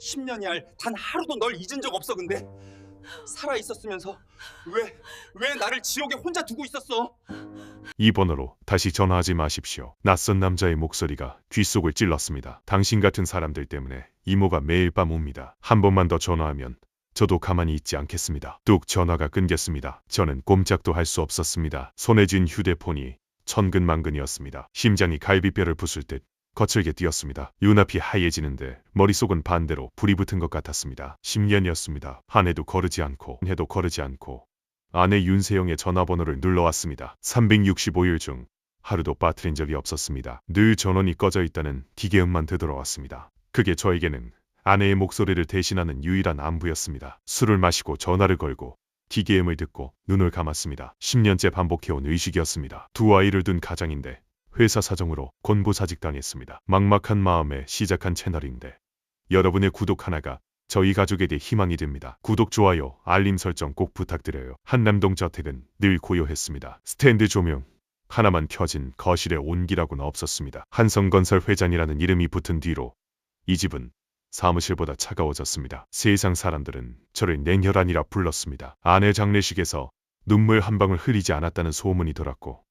10년이 단 하루도 널 잊은 적 없어. 근데 살아 있었으면서 왜 나를 지옥에 혼자 두고 있었어? 이 번호로 다시 전화하지 마십시오. 낯선 남자의 목소리가 귓속을 찔렀습니다. 당신 같은 사람들 때문에 이모가 매일 밤 옵니다. 한 번만 더 전화하면 저도 가만히 있지 않겠습니다. 뚝 전화가 끊겼습니다. 저는 꼼짝도 할 수 없었습니다. 손에 쥔 휴대폰이 천근만근이었습니다. 심장이 갈비뼈를 부술 듯 거칠게 뛰었습니다. 눈앞이 하얘지는데 머릿속은 반대로 불이 붙은 것 같았습니다. 10년이었습니다. 한 해도 거르지 않고 해도 거르지 않고 아내 윤세영의 전화번호를 눌러왔습니다. 365일 중 하루도 빠뜨린 적이 없었습니다. 늘 전원이 꺼져 있다는 기계음만 되돌아왔습니다. 그게 저에게는 아내의 목소리를 대신하는 유일한 안부였습니다. 술을 마시고 전화를 걸고 기계음을 듣고 눈을 감았습니다. 10년째 반복해온 의식이었습니다. 두 아이를 둔 가장인데 회사 사정으로 곤고사직당했습니다. 막막한 마음에 시작한 채널인데 여러분의 구독 하나가 저희 가족에게 희망이 됩니다. 구독, 좋아요, 알림 설정 꼭 부탁드려요. 한남동 저택은 늘 고요했습니다. 스탠드 조명 하나만 켜진 거실에 온기라고는 없었습니다. 한성건설 회장이라는 이름이 붙은 뒤로 이 집은 사무실보다 차가워졌습니다. 세상 사람들은 저를 냉혈한이라 불렀습니다. 아내 장례식에서 눈물 한 방울 흐리지 않았다는 소문이 돌았고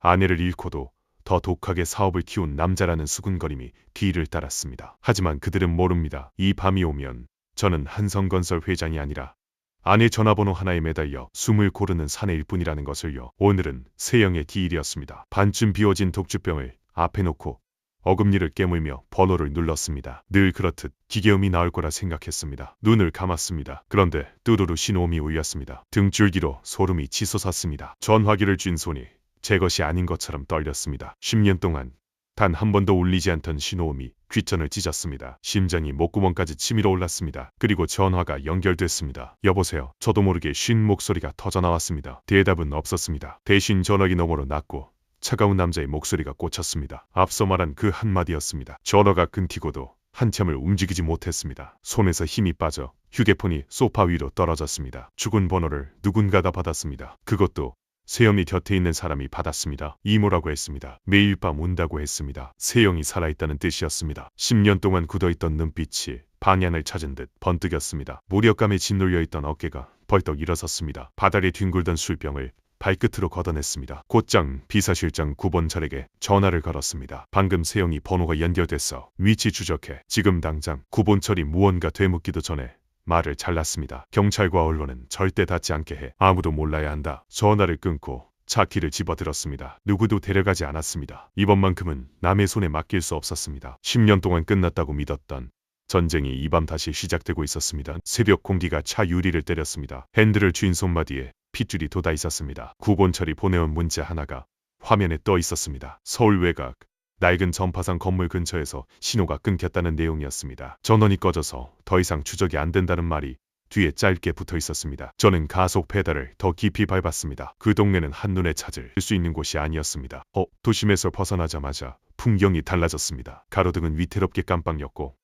아내를 잃고도 더 독하게 사업을 키운 남자라는 수군거림이 뒤를 따랐습니다. 하지만 그들은 모릅니다. 이 밤이 오면 저는 한성건설 회장이 아니라 아내 전화번호 하나에 매달려 숨을 고르는 사내일 뿐이라는 것을요. 오늘은 세영의 기일이었습니다. 반쯤 비워진 독주병을 앞에 놓고 어금니를 깨물며 번호를 눌렀습니다. 늘 그렇듯 기계음이 나올 거라 생각했습니다. 눈을 감았습니다. 그런데 뚜루루 신호음이 울렸습니다. 등줄기로 소름이 치솟았습니다. 전화기를 쥔 손이 제 것이 아닌 것처럼 떨렸습니다. 10년 동안 단 한 번도 울리지 않던 신호음이 귓전을 찢었습니다. 심장이 목구멍까지 치밀어 올랐습니다. 그리고 전화가 연결됐습니다. 여보세요. 저도 모르게 쉰 목소리가 터져나왔습니다. 대답은 없었습니다. 대신 전화기 너머로 낮고 차가운 남자의 목소리가 꽂혔습니다. 앞서 말한 그 한마디였습니다. 전화가 끊기고도 한참을 움직이지 못했습니다. 손에서 힘이 빠져 휴대폰이 소파 위로 떨어졌습니다. 죽은 번호를 누군가가 받았습니다. 그것도 세영이 곁에 있는 사람이 받았습니다. 이모라고 했습니다. 매일 밤 온다고 했습니다. 세영이 살아있다는 뜻이었습니다. 10년 동안 굳어있던 눈빛이 방향을 찾은 듯 번뜩였습니다. 무력감에 짓눌려있던 어깨가 벌떡 일어섰습니다. 바닥에 뒹굴던 술병을 발끝으로 걷어냈습니다. 곧장 비서실장 구본철에게 전화를 걸었습니다. 방금 세영이 번호가 연결됐어. 위치 추적해. 지금 당장. 구본철이 무언가 되묻기도 전에 말을 잘랐습니다. 경찰과 언론은 절대 닿지 않게 해. 아무도 몰라야 한다. 전화를 끊고 차키를 집어들었습니다. 누구도 데려가지 않았습니다. 이번만큼은 남의 손에 맡길 수 없었습니다. 10년 동안 끝났다고 믿었던 전쟁이 이 밤 다시 시작되고 있었습니다. 새벽 공기가 차 유리를 때렸습니다. 핸들을 쥔 손마디에 핏줄이 돋아 있었습니다. 구본철이 보내온 문자 하나가 화면에 떠 있었습니다. 서울 외곽 낡은 전파상 건물 근처에서 신호가 끊겼다는 내용이었습니다. 전원이 꺼져서 더 이상 추적이 안 된다는 말이 뒤에 짧게 붙어 있었습니다. 저는 가속 페달을 더 깊이 밟았습니다. 그 동네는 한눈에 찾을 수 있는 곳이 아니었습니다. 도심에서 벗어나자마자 풍경이 달라졌습니다. 가로등은 위태롭게 깜빡였고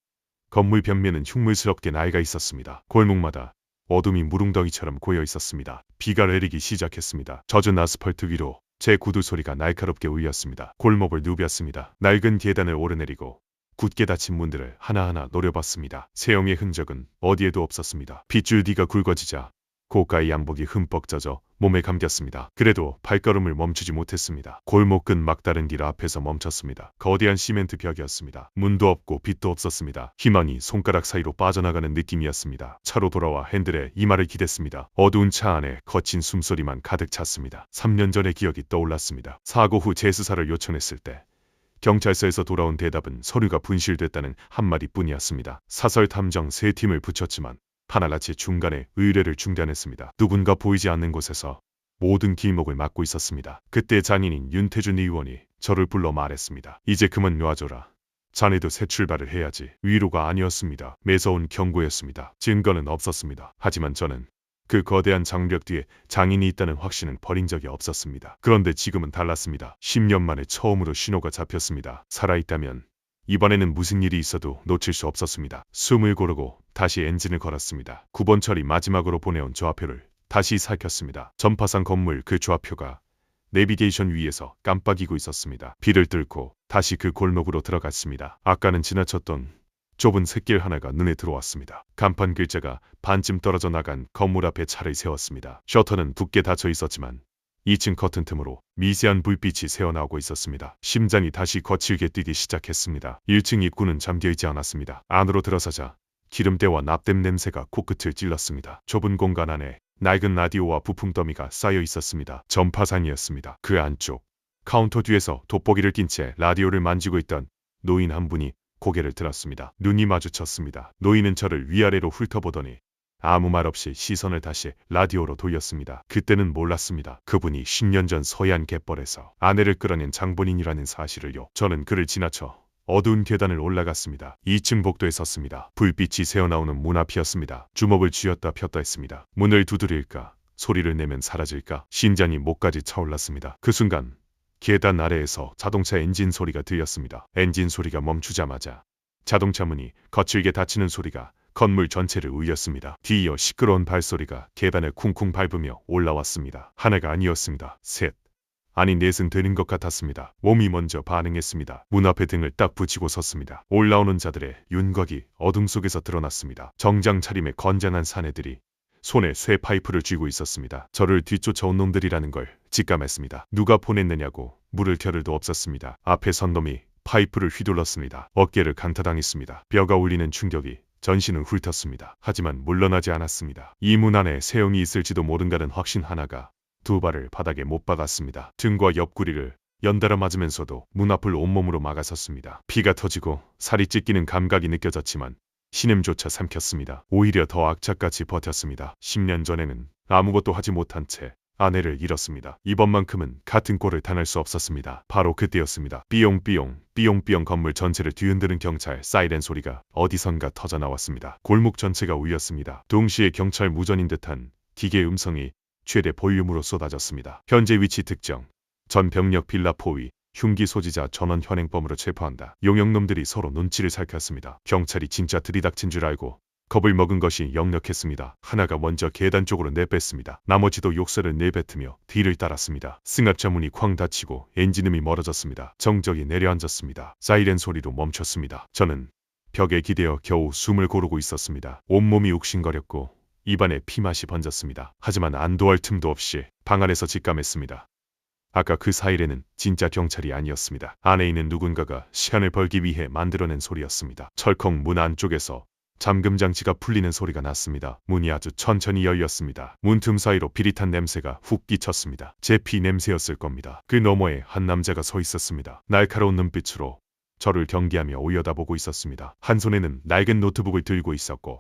건물 벽면은 흉물스럽게 낡아 있었습니다. 골목마다 어둠이 무릉덩이처럼 고여 있었습니다. 비가 내리기 시작했습니다. 젖은 아스팔트 위로 제 구두 소리가 날카롭게 울렸습니다. 골목을 누볐습니다. 낡은 계단을 오르내리고 굳게 닫힌 문들을 하나하나 노려봤습니다. 세영의 흔적은 어디에도 없었습니다. 빗줄기가 굵어지자 고가의 양복이 흠뻑 젖어 몸에 감겼습니다. 그래도 발걸음을 멈추지 못했습니다. 골목 끝 막다른 길 앞에서 멈췄습니다. 거대한 시멘트 벽이었습니다. 문도 없고 빛도 없었습니다. 희망이 손가락 사이로 빠져나가는 느낌이었습니다. 차로 돌아와 핸들에 이마를 기댔습니다. 어두운 차 안에 거친 숨소리만 가득 찼습니다. 3년 전의 기억이 떠올랐습니다. 사고 후 재수사를 요청했을 때 경찰서에서 돌아온 대답은 서류가 분실됐다는 한마디뿐이었습니다. 사설 탐정 3팀을 붙였지만 하나같이 중간에 의뢰를 중단했습니다. 누군가 보이지 않는 곳에서 모든 길목을 막고 있었습니다. 그때 장인인 윤태준 의원이 저를 불러 말했습니다. 이제 그만 놔줘라. 자네도 새 출발을 해야지. 위로가 아니었습니다. 매서운 경고였습니다. 증거는 없었습니다. 하지만 저는 그 거대한 장벽 뒤에 장인이 있다는 확신은 버린 적이 없었습니다. 그런데 지금은 달랐습니다. 10년 만에 처음으로 신호가 잡혔습니다. 살아있다면 이번에는 무슨 일이 있어도 놓칠 수 없었습니다. 숨을 고르고 다시 엔진을 걸었습니다. 구본철이 마지막으로 보내온 좌표를 다시 살폈습니다. 전파상 건물 그 좌표가 내비게이션 위에서 깜빡이고 있었습니다. 비를 뚫고 다시 그 골목으로 들어갔습니다. 아까는 지나쳤던 좁은 샛길 하나가 눈에 들어왔습니다. 간판 글자가 반쯤 떨어져 나간 건물 앞에 차를 세웠습니다. 셔터는 붓게 닫혀 있었지만 2층 커튼 틈으로 미세한 불빛이 새어나오고 있었습니다. 심장이 다시 거칠게 뛰기 시작했습니다. 1층 입구는 잠겨 있지 않았습니다. 안으로 들어서자 기름때와 납땜 냄새가 코끝을 찔렀습니다. 좁은 공간 안에 낡은 라디오와 부품 더미가 쌓여 있었습니다. 전파상이었습니다. 그 안쪽 카운터 뒤에서 돋보기를 낀 채 라디오를 만지고 있던 노인 한 분이 고개를 들었습니다. 눈이 마주쳤습니다. 노인은 저를 위아래로 훑어보더니 아무 말 없이 시선을 다시 라디오로 돌렸습니다. 그때는 몰랐습니다. 그분이 10년 전 서해안 갯벌에서 아내를 끌어낸 장본인이라는 사실을요. 저는 그를 지나쳐 어두운 계단을 올라갔습니다. 2층 복도에 섰습니다. 불빛이 새어나오는 문 앞이었습니다. 주먹을 쥐었다 폈다 했습니다. 문을 두드릴까? 소리를 내면 사라질까? 심장이 목까지 차올랐습니다. 그 순간 계단 아래에서 자동차 엔진 소리가 들렸습니다. 엔진 소리가 멈추자마자 자동차 문이 거칠게 닫히는 소리가 건물 전체를 울렸습니다. 뒤이어 시끄러운 발소리가 계단을 쿵쿵 밟으며 올라왔습니다. 하나가 아니었습니다. 셋, 아니 넷은 되는 것 같았습니다. 몸이 먼저 반응했습니다. 문 앞에 등을 딱 붙이고 섰습니다. 올라오는 자들의 윤곽이 어둠 속에서 드러났습니다. 정장 차림의 건장한 사내들이 손에 쇠 파이프를 쥐고 있었습니다. 저를 뒤쫓아온 놈들이라는 걸 직감했습니다. 누가 보냈느냐고 물을 겨를도 없었습니다. 앞에 선 놈이 파이프를 휘둘렀습니다. 어깨를 강타당했습니다. 뼈가 울리는 충격이 전신을 훑었습니다. 하지만 물러나지 않았습니다. 이 문 안에 세영이 있을지도 모른다는 확신 하나가 두 발을 바닥에 못 박았습니다. 등과 옆구리를 연달아 맞으면서도 문 앞을 온몸으로 막아섰습니다. 피가 터지고 살이 찢기는 감각이 느껴졌지만 신음조차 삼켰습니다. 오히려 더 악착같이 버텼습니다. 10년 전에는 아무것도 하지 못한 채 아내를 잃었습니다. 이번만큼은 같은 꼴을 당할 수 없었습니다. 바로 그때였습니다. 삐용삐용 삐용삐용 건물 전체를 뒤흔드는 경찰 사이렌 소리가 어디선가 터져나왔습니다. 골목 전체가 울렸습니다. 동시에 경찰 무전인 듯한 기계 음성이 최대 볼륨으로 쏟아졌습니다. 현재 위치 특정. 전 병력 빌라 포위. 흉기 소지자 전원 현행범으로 체포한다. 용역놈들이 서로 눈치를 살폈습니다. 경찰이 진짜 들이닥친 줄 알고 겁을 먹은 것이 역력했습니다. 하나가 먼저 계단 쪽으로 내뺐습니다. 나머지도 욕설을 내뱉으며 뒤를 따랐습니다. 승합차 문이 쾅 닫히고 엔진음이 멀어졌습니다. 정적이 내려앉았습니다. 사이렌 소리도 멈췄습니다. 저는 벽에 기대어 겨우 숨을 고르고 있었습니다. 온몸이 욱신거렸고 입안에 피맛이 번졌습니다. 하지만 안도할 틈도 없이 방 안에서 직감했습니다. 아까 그 사이렌은 진짜 경찰이 아니었습니다. 안에 있는 누군가가 시간을 벌기 위해 만들어낸 소리였습니다. 철컥 문 안쪽에서 잠금 장치가 풀리는 소리가 났습니다. 문이 아주 천천히 열렸습니다. 문틈 사이로 비릿한 냄새가 훅 끼쳤습니다. 제 피 냄새였을 겁니다. 그 너머에 한 남자가 서 있었습니다. 날카로운 눈빛으로 저를 경계하며 올려다보고 있었습니다. 한 손에는 낡은 노트북을 들고 있었고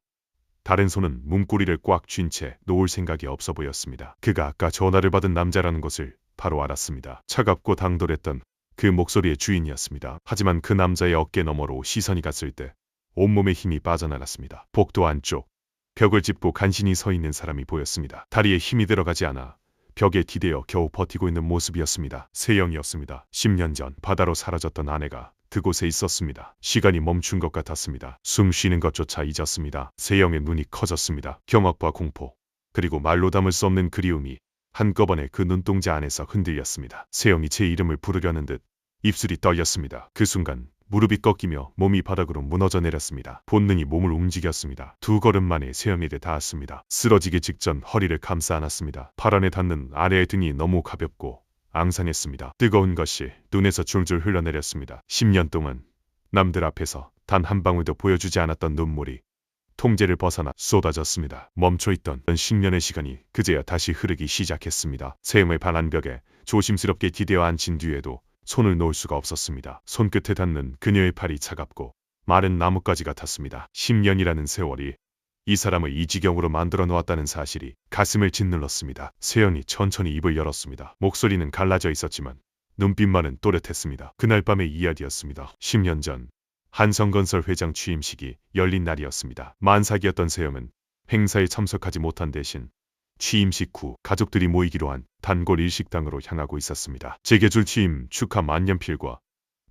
다른 손은 문고리를 꽉 쥔 채 놓을 생각이 없어 보였습니다. 그가 아까 전화를 받은 남자라는 것을 바로 알았습니다. 차갑고 당돌했던 그 목소리의 주인이었습니다. 하지만 그 남자의 어깨 너머로 시선이 갔을 때 온몸의 힘이 빠져나갔습니다. 복도 안쪽 벽을 짚고 간신히 서 있는 사람이 보였습니다. 다리에 힘이 들어가지 않아 벽에 기대어 겨우 버티고 있는 모습이었습니다. 세영이었습니다. 10년 전 바다로 사라졌던 아내가 그곳에 있었습니다. 시간이 멈춘 것 같았습니다. 숨 쉬는 것조차 잊었습니다. 세영의 눈이 커졌습니다. 경악과 공포 그리고 말로 담을 수 없는 그리움이 한꺼번에 그 눈동자 안에서 흔들렸습니다. 세영이 제 이름을 부르려는 듯 입술이 떨렸습니다. 그 순간 무릎이 꺾이며 몸이 바닥으로 무너져 내렸습니다. 본능이 몸을 움직였습니다. 두 걸음 만에 세영에게 닿았습니다. 쓰러지기 직전 허리를 감싸 안았습니다. 팔 안에 닿는 아래의 등이 너무 가볍고 앙상했습니다. 뜨거운 것이 눈에서 줄줄 흘러내렸습니다. 10년 동안 남들 앞에서 단 한 방울도 보여주지 않았던 눈물이 통제를 벗어나 쏟아졌습니다. 멈춰있던 10년의 시간이 그제야 다시 흐르기 시작했습니다. 세영의 반 벽에 조심스럽게 기대어 앉힌 뒤에도 손을 놓을 수가 없었습니다. 손끝에 닿는 그녀의 팔이 차갑고 마른 나뭇가지 같았습니다. 10년이라는 세월이 이 사람을 이 지경으로 만들어 놓았다는 사실이 가슴을 짓눌렀습니다. 세영이 천천히 입을 열었습니다. 목소리는 갈라져 있었지만 눈빛만은 또렷했습니다. 그날 밤의 이야기였습니다. 10년 전 한성건설 회장 취임식이 열린 날이었습니다. 만삭이었던 세영은 행사에 참석하지 못한 대신 취임식 후 가족들이 모이기로 한 단골 일식당으로 향하고 있었습니다. 제게줄 취임 축하 만년필과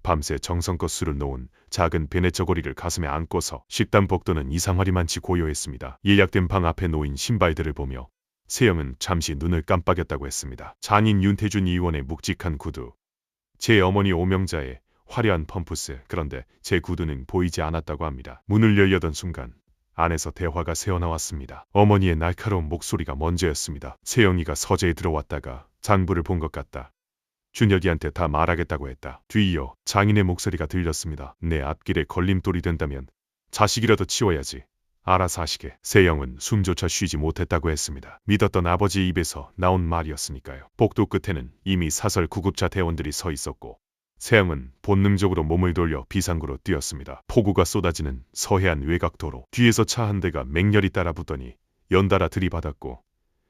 밤새 정성껏 술을 놓은 작은 베네 저고리를 가슴에 안고서 식당 복도는 이상하리만치 고요했습니다. 예약된 방 앞에 놓인 신발들을 보며 세영은 잠시 눈을 깜빡였다고 했습니다. 장인 윤태준 의원의 묵직한 구두, 제 어머니 오명자의 화려한 펌프스. 그런데 제 구두는 보이지 않았다고 합니다. 문을 열려던 순간 안에서 대화가 새어나왔습니다. 어머니의 날카로운 목소리가 먼저였습니다. 세영이가 서재에 들어왔다가 장부를 본 것 같다. 준혁이한테 다 말하겠다고 했다. 뒤이어 장인의 목소리가 들렸습니다. 내 앞길에 걸림돌이 된다면 자식이라도 치워야지. 알아서 하시게. 세영은 숨조차 쉬지 못했다고 했습니다. 믿었던 아버지의 입에서 나온 말이었으니까요. 복도 끝에는 이미 사설 구급차 대원들이 서 있었고 세영은 본능적으로 몸을 돌려 비상구로 뛰었습니다. 폭우가 쏟아지는 서해안 외곽도로. 뒤에서 차 한 대가 맹렬히 따라붙더니 연달아 들이받았고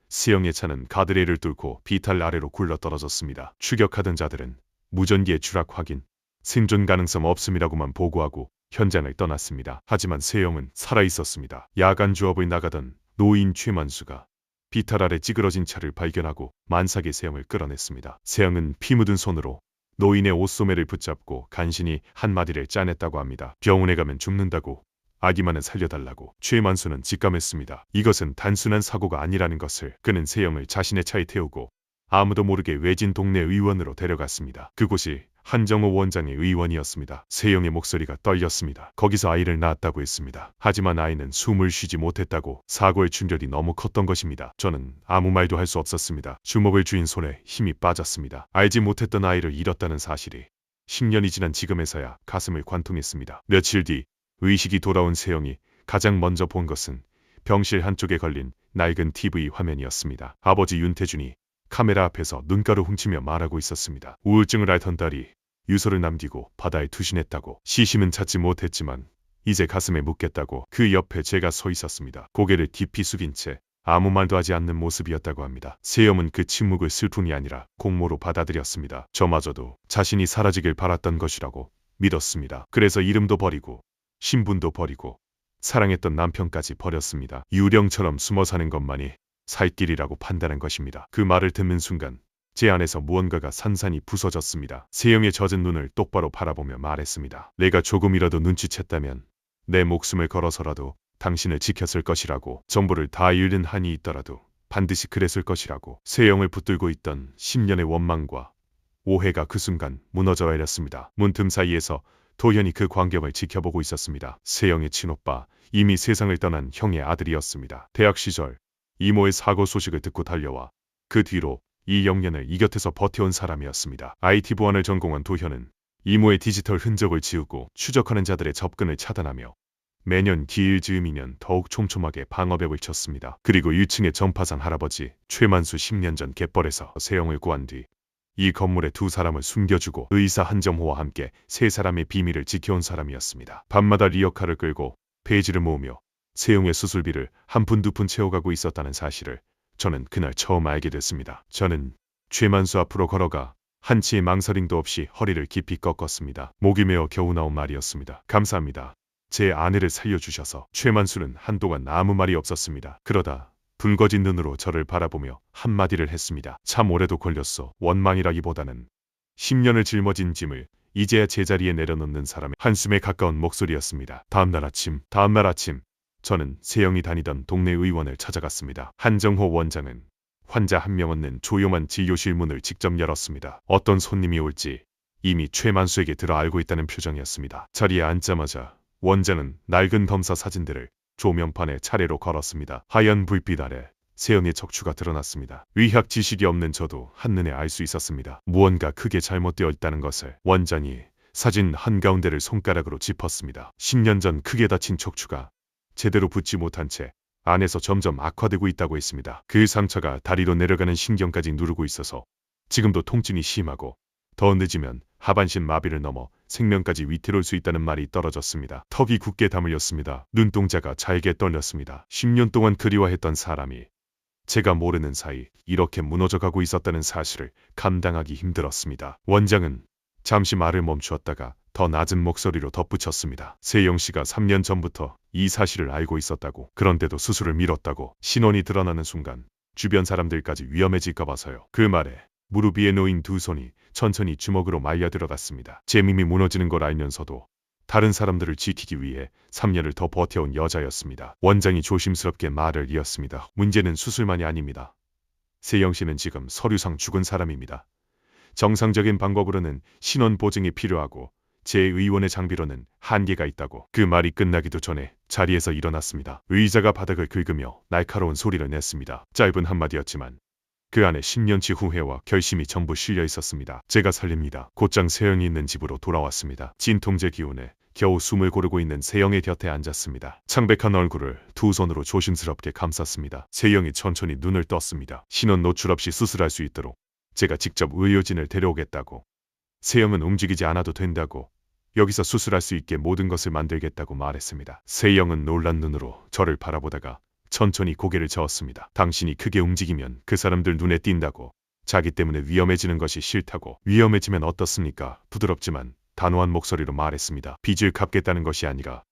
세영의 차는 가드레일을 뚫고 비탈 아래로 굴러떨어졌습니다. 추격하던 자들은 무전기의 추락 확인, 생존 가능성 없음이라고만 보고하고 현장을 떠났습니다. 하지만 세영은 살아있었습니다. 야간 조업을 나가던 노인 최만수가 비탈 아래 찌그러진 차를 발견하고 만삭의 세영을 끌어냈습니다. 세영은 피 묻은 손으로 노인의 옷소매를 붙잡고 간신히 한마디를 짜냈다고 합니다. 병원에 가면 죽는다고, 아기만은 살려달라고. 최만수는 직감했습니다. 이것은 단순한 사고가 아니라는 것을. 그는 세영을 자신의 차에 태우고 아무도 모르게 외진 동네 의원으로 데려갔습니다. 그곳이 한정호 원장의 의원이었습니다. 세영의 목소리가 떨렸습니다. 거기서 아이를 낳았다고 했습니다. 하지만 아이는 숨을 쉬지 못했다고. 사고의 충격이 너무 컸던 것입니다. 저는 아무 말도 할 수 없었습니다. 주먹을 쥔 손에 힘이 빠졌습니다. 알지 못했던 아이를 잃었다는 사실이 10년이 지난 지금에서야 가슴을 관통했습니다. 며칠 뒤 의식이 돌아온 세영이 가장 먼저 본 것은 병실 한쪽에 걸린 낡은 TV 화면이었습니다. 아버지 윤태준이 카메라 앞에서 눈가루 훔치며 말하고 있었습니다. 우울증을 앓던 딸이 유서를 남기고 바다에 투신했다고. 시신은 찾지 못했지만 이제 가슴에 묻겠다고. 그 옆에 제가 서 있었습니다. 고개를 깊이 숙인 채 아무 말도 하지 않는 모습이었다고 합니다. 세영은 그 침묵을 슬픔이 아니라 공모로 받아들였습니다. 저마저도 자신이 사라지길 바랐던 것이라고 믿었습니다. 그래서 이름도 버리고 신분도 버리고 사랑했던 남편까지 버렸습니다. 유령처럼 숨어 사는 것만이 살 길이라고 판단한 것입니다. 그 말을 듣는 순간 제 안에서 무언가가 산산이 부서졌습니다. 세영의 젖은 눈을 똑바로 바라보며 말했습니다. 내가 조금이라도 눈치챘다면 내 목숨을 걸어서라도 당신을 지켰을 것이라고. 정보를 다 잃는 한이 있더라도 반드시 그랬을 것이라고. 세영을 붙들고 있던 10년의 원망과 오해가 그 순간 무너져 내렸습니다. 문틈 사이에서 도현이 그 광경을 지켜보고 있었습니다. 세영의 친오빠, 이미 세상을 떠난 형의 아들이었습니다. 대학 시절 이모의 사고 소식을 듣고 달려와 그 뒤로 이 영년을 이 곁에서 버텨온 사람이었습니다. IT 보안을 전공한 도현은 이모의 디지털 흔적을 지우고 추적하는 자들의 접근을 차단하며 매년 기일 즈음이면 더욱 촘촘하게 방어벽을 쳤습니다. 그리고 1층의 전파상 할아버지 최만수 10년 전 갯벌에서 세영을 구한 뒤 이 건물에 2사람을 숨겨주고 의사 한정호와 함께 3사람의 비밀을 지켜온 사람이었습니다. 밤마다 리어카를 끌고 페이지를 모으며 세영의 수술비를 한 푼 두 푼 채워가고 있었다는 사실을 저는 그날 처음 알게 됐습니다. 저는 최만수 앞으로 걸어가 한치의 망설임도 없이 허리를 깊이 꺾었습니다. 목이 메어 겨우 나온 말이었습니다. 감사합니다. 제 아내를 살려주셔서. 최만수는 한동안 아무 말이 없었습니다. 그러다 붉어진 눈으로 저를 바라보며 한마디를 했습니다. 참 오래도 걸렸어. 원망이라기보다는 10년을 짊어진 짐을 이제야 제자리에 내려놓는 사람의 한숨에 가까운 목소리였습니다. 다음날 아침 저는 세영이 다니던 동네 의원을 찾아갔습니다. 한정호 원장은 환자 한 명 얻는 조용한 진료실 문을 직접 열었습니다. 어떤 손님이 올지 이미 최만수에게 들어 알고 있다는 표정이었습니다. 자리에 앉자마자 원장은 낡은 검사 사진들을 조명판에 차례로 걸었습니다. 하얀 불빛 아래 세영의 척추가 드러났습니다. 의학 지식이 없는 저도 한눈에 알 수 있었습니다. 무언가 크게 잘못되어 있다는 것을. 원장이 사진 한가운데를 손가락으로 짚었습니다. 10년 전 크게 다친 척추가 제대로 붙지 못한 채 안에서 점점 악화되고 있다고 했습니다. 그 상처가 다리로 내려가는 신경까지 누르고 있어서 지금도 통증이 심하고 더 늦으면 하반신 마비를 넘어 생명까지 위태로울 수 있다는 말이 떨어졌습니다. 턱이 굳게 다물렸습니다. 눈동자가 잘게 떨렸습니다. 10년 동안 그리워했던 사람이 제가 모르는 사이 이렇게 무너져가고 있었다는 사실을 감당하기 힘들었습니다. 원장은 잠시 말을 멈추었다가 더 낮은 목소리로 덧붙였습니다. 세영 씨가 3년 전부터 이 사실을 알고 있었다고. 그런데도 수술을 미뤘다고. 신원이 드러나는 순간 주변 사람들까지 위험해질까 봐서요. 그 말에 무릎 위에 놓인 2손이 천천히 주먹으로 말려 들어갔습니다. 제 몸이 무너지는 걸 알면서도 다른 사람들을 지키기 위해 3년을 더 버텨온 여자였습니다. 원장이 조심스럽게 말을 이었습니다. 문제는 수술만이 아닙니다. 세영 씨는 지금 서류상 죽은 사람입니다. 정상적인 방법으로는 신원 보증이 필요하고 제 의원의 장비로는 한계가 있다고. 그 말이 끝나기도 전에 자리에서 일어났습니다. 의자가 바닥을 긁으며 날카로운 소리를 냈습니다. 짧은 한마디였지만 그 안에 10년치 후회와 결심이 전부 실려 있었습니다. 제가 살립니다. 곧장 세영이 있는 집으로 돌아왔습니다. 진통제 기운에 겨우 숨을 고르고 있는 세영의 곁에 앉았습니다. 창백한 얼굴을 두 손으로 조심스럽게 감쌌습니다. 세영이 천천히 눈을 떴습니다. 신원 노출 없이 수술할 수 있도록 제가 직접 의료진을 데려오겠다고. 세영은 움직이지 않아도 된다고. 여기서 수술할 수 있게 모든 것을 만들겠다고 말했습니다. 세영은 놀란 눈으로 저를 바라보다가 천천히 고개를 저었습니다. 당신이 크게 움직이면 그 사람들 눈에 띈다고. 자기 때문에 위험해지는 것이 싫다고. 위험해지면 어떻습니까? 부드럽지만 단호한 목소리로 말했습니다. 빚을 갚겠다는 것이 아니라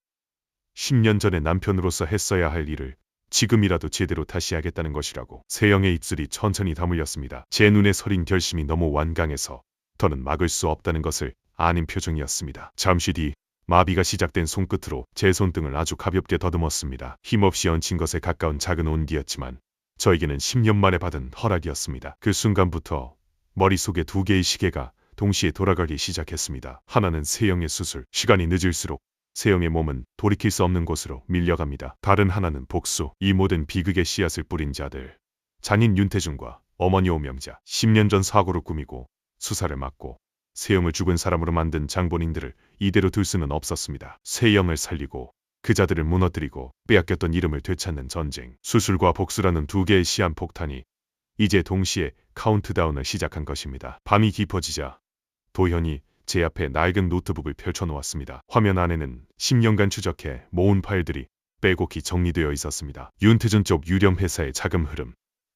10년 전에 남편으로서 했어야 할 일을 지금이라도 제대로 다시 하겠다는 것이라고. 세영의 입술이 천천히 다물렸습니다. 제 눈에 서린 결심이 너무 완강해서 더는 막을 수 없다는 것을 아는 표정이었습니다. 잠시 뒤 마비가 시작된 손끝으로 제 손등을 아주 가볍게 더듬었습니다. 힘없이 얹힌 것에 가까운 작은 온기였지만 저에게는 10년 만에 받은 허락이었습니다. 그 순간부터 머릿속에 두 개의 시계가 동시에 돌아가기 시작했습니다. 하나는 세영의 수술. 시간이 늦을수록 세영의 몸은 돌이킬 수 없는 곳으로 밀려갑니다. 다른 하나는 복수. 이 모든 비극의 씨앗을 뿌린 자들. 장인 윤태준과 어머니 오명자. 10년 전 사고를 꾸미고 수사를 막고 세영을 죽은 사람으로 만든 장본인들을 이대로 둘 수는 없었습니다. 세영을 살리고 그 자들을 무너뜨리고 빼앗겼던 이름을 되찾는 전쟁. 수술과 복수라는 두 개의 시한폭탄이 이제 동시에 카운트다운을 시작한 것입니다. 밤이 깊어지자 도현이 제 앞에 낡은 노트북을 펼쳐놓았습니다. 화면 안에는 10년간 추적해 모은 파일들이 빼곡히 정리되어 있었습니다. 윤태준 쪽 유령 회사의 자금 흐름,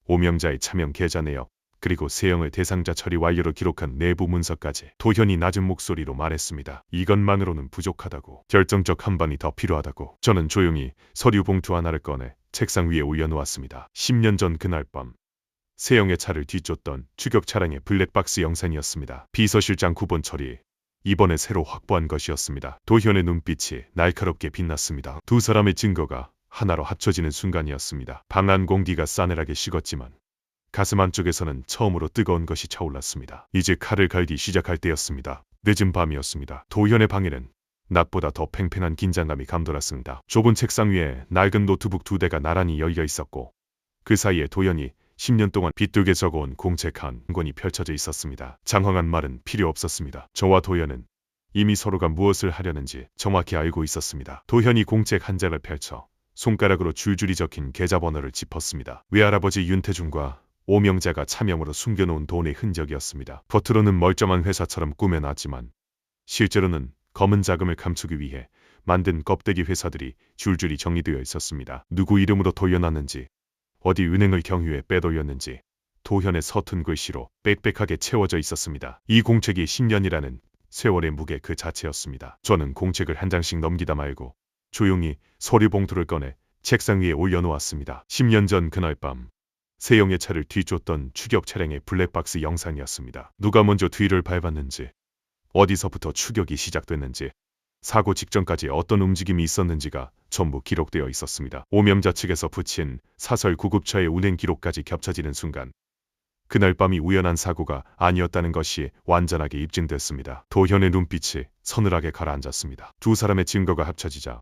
오명자의 차명 계좌 내역, 그리고 세영을 대상자 처리 완료로 기록한 내부 문서까지. 도현이 낮은 목소리로 말했습니다. 이것만으로는 부족하다고. 결정적 한 방이 더 필요하다고. 저는 조용히 서류 봉투 하나를 꺼내 책상 위에 올려놓았습니다. 10년 전 그날 밤 세영의 차를 뒤쫓던 추격 차량의 블랙박스 영상이었습니다. 비서실장 구본 처리. 이번에 새로 확보한 것이었습니다. 도현의 눈빛이 날카롭게 빛났습니다. 두 사람의 증거가 하나로 합쳐지는 순간이었습니다. 방 안 공기가 싸늘하게 식었지만 가슴 한쪽에서는 처음으로 뜨거운 것이 차올랐습니다. 이제 칼을 갈기 시작할 때였습니다. 늦은 밤이었습니다. 도현의 방에는 낮보다 더 팽팽한 긴장감이 감돌았습니다. 좁은 책상 위에 낡은 노트북 두 대가 나란히 열려 있었고 그 사이에 도현이 10년 동안 빗두개 적어온 공책 한 권이 펼쳐져 있었습니다. 장황한 말은 필요 없었습니다. 저와 도현은 이미 서로가 무엇을 하려는지 정확히 알고 있었습니다. 도현이 공책 한 장을 펼쳐 손가락으로 줄줄이 적힌 계좌번호를 짚었습니다. 외할아버지 윤태준과 오명자가 차명으로 숨겨놓은 돈의 흔적이었습니다. 겉으로는 멀쩡한 회사처럼 꾸며놨지만 실제로는 검은 자금을 감추기 위해 만든 껍데기 회사들이 줄줄이 정리되어 있었습니다. 누구 이름으로 돌려놨는지, 어디 은행을 경유해 빼돌렸는지 도현의 서툰 글씨로 빽빽하게 채워져 있었습니다. 이 공책이 10년이라는 세월의 무게 그 자체였습니다. 저는 공책을 한 장씩 넘기다 말고 조용히 서류 봉투를 꺼내 책상 위에 올려놓았습니다. 10년 전 그날 밤 세영의 차를 뒤쫓던 추격 차량의 블랙박스 영상이었습니다. 누가 먼저 뒤를 밟았는지, 어디서부터 추격이 시작됐는지, 사고 직전까지 어떤 움직임이 있었는지가 전부 기록되어 있었습니다. 오명자 측에서 붙인 사설 구급차의 운행 기록까지 겹쳐지는 순간 그날 밤이 우연한 사고가 아니었다는 것이 완전하게 입증됐습니다. 도현의 눈빛이 서늘하게 가라앉았습니다. 두 사람의 증거가 합쳐지자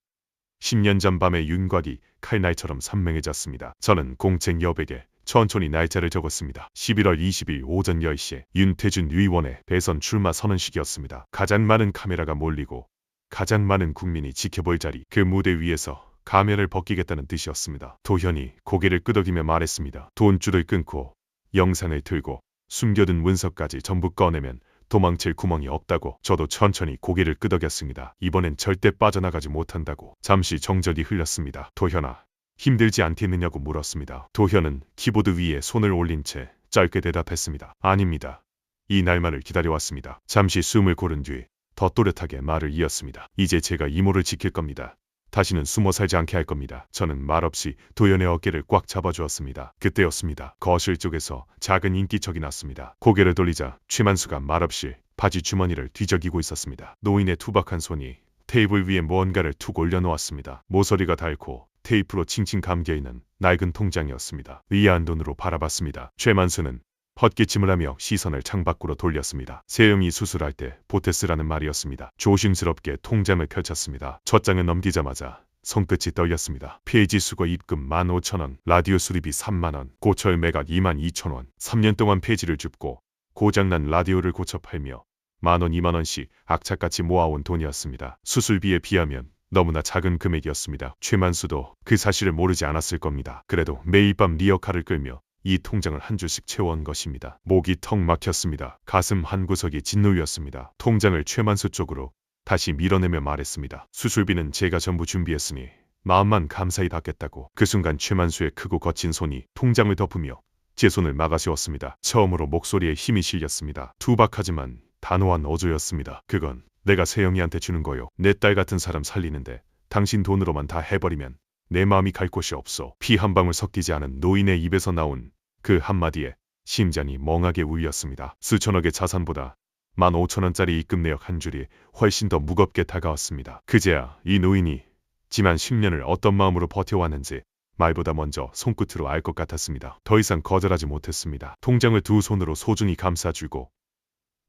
10년 전 밤의 윤곽이 칼날처럼 선명해졌습니다. 저는 공책 여백에 천천히 날짜를 적었습니다. 11월 20일 오전 10시에 윤태준 의원의 대선 출마 선언식이었습니다. 가장 많은 카메라가 몰리고 가장 많은 국민이 지켜볼 자리, 그 무대 위에서 가면을 벗기겠다는 뜻이었습니다. 도현이 고개를 끄덕이며 말했습니다. 돈줄을 끊고 영상을 들고 숨겨둔 문서까지 전부 꺼내면 도망칠 구멍이 없다고. 저도 천천히 고개를 끄덕였습니다. 이번엔 절대 빠져나가지 못한다고. 잠시 정적이 흘렸습니다. 도현아, 힘들지 않겠느냐고 물었습니다. 도현은 키보드 위에 손을 올린 채 짧게 대답했습니다. 아닙니다. 이 날만을 기다려왔습니다. 잠시 숨을 고른 뒤 더 또렷하게 말을 이었습니다. 이제 제가 이모를 지킬 겁니다. 다시는 숨어 살지 않게 할 겁니다. 저는 말없이 도현의 어깨를 꽉 잡아주었습니다. 그때였습니다. 거실 쪽에서 작은 인기척이 났습니다. 고개를 돌리자 최만수가 말없이 바지 주머니를 뒤적이고 있었습니다. 노인의 투박한 손이 테이블 위에 무언가를 툭 올려놓았습니다. 모서리가 닳고 테이프로 칭칭 감겨있는 낡은 통장이었습니다. 의아한 눈으로 바라봤습니다. 최만수는 헛기침을 하며 시선을 창밖으로 돌렸습니다. 세영이 수술할 때 보태스라는 말이었습니다. 조심스럽게 통장을 펼쳤습니다. 첫 장을 넘기자마자 손끝이 떨렸습니다. 페이지 수거 입금 15,000원, 라디오 수리비 3만원, 고철 매각 22,000원, 3년 동안 페이지를 줍고 고장난 라디오를 고쳐 팔며 만원 2만원씩 악착같이 모아온 돈이었습니다. 수술비에 비하면 너무나 작은 금액이었습니다. 최만수도 그 사실을 모르지 않았을 겁니다. 그래도 매일 밤 리어카를 끌며 이 통장을 한 줄씩 채워온 것입니다. 목이 턱 막혔습니다. 가슴 한구석이 짓누였습니다. 통장을 최만수 쪽으로 다시 밀어내며 말했습니다. 수술비는 제가 전부 준비했으니 마음만 감사히 받겠다고. 그 순간 최만수의 크고 거친 손이 통장을 덮으며 제 손을 막아세웠습니다. 처음으로 목소리에 힘이 실렸습니다. 투박하지만 단호한 어조였습니다. 그건 내가 세영이한테 주는 거요. 내 딸 같은 사람 살리는데 당신 돈으로만 다 해버리면 내 마음이 갈 곳이 없어. 피 한 방울 섞이지 않은 노인의 입에서 나온 그 한마디에 심장이 멍하게 울렸습니다. 수천억의 자산보다 15,000원짜리 입금 내역 한 줄이 훨씬 더 무겁게 다가왔습니다. 그제야 이 노인이 지난 10년을 어떤 마음으로 버텨왔는지 말보다 먼저 손끝으로 알 것 같았습니다. 더 이상 거절하지 못했습니다. 통장을 두 손으로 소중히 감싸쥐고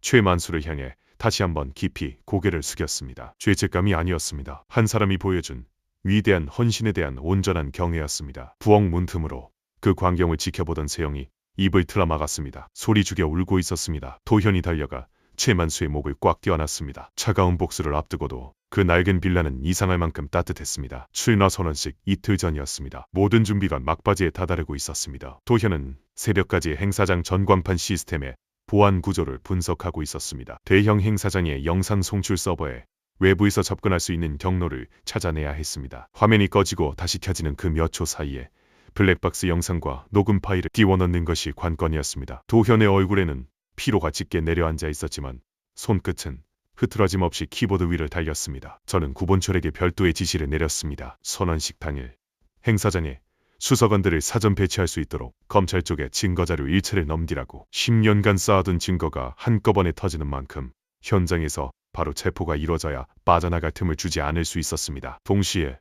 최만수를 향해 다시 한번 깊이 고개를 숙였습니다. 죄책감이 아니었습니다. 한 사람이 보여준 위대한 헌신에 대한 온전한 경애였습니다. 부엌 문틈으로 그 광경을 지켜보던 세영이 입을 틀어막았습니다. 소리 죽여 울고 있었습니다. 도현이 달려가 최만수의 목을 꽉 껴안았습니다. 차가운 복수를 앞두고도 그 낡은 빌라는 이상할 만큼 따뜻했습니다. 출마 선언식 이틀 전이었습니다. 모든 준비가 막바지에 다다르고 있었습니다. 도현은 새벽까지 행사장 전광판 시스템의 보안 구조를 분석하고 있었습니다. 대형 행사장의 영상 송출 서버에 외부에서 접근할 수 있는 경로를 찾아내야 했습니다. 화면이 꺼지고 다시 켜지는 그 몇 초 사이에 블랙박스 영상과 녹음 파일을 띄워넣는 것이 관건이었습니다. 도현의 얼굴에는 피로가 짙게 내려앉아 있었지만 손끝은 흐트러짐 없이 키보드 위를 달렸습니다. 저는 구본철에게 별도의 지시를 내렸습니다. 선언식 당일 행사장에 수사관들을 사전 배치할 수 있도록 검찰 쪽에 증거자료 일체를 넘기라고. 10년간 쌓아둔 증거가 한꺼번에 터지는 만큼 현장에서 바로 체포가 이뤄져야 빠져나갈 틈을 주지 않을 수 있었습니다. 동시에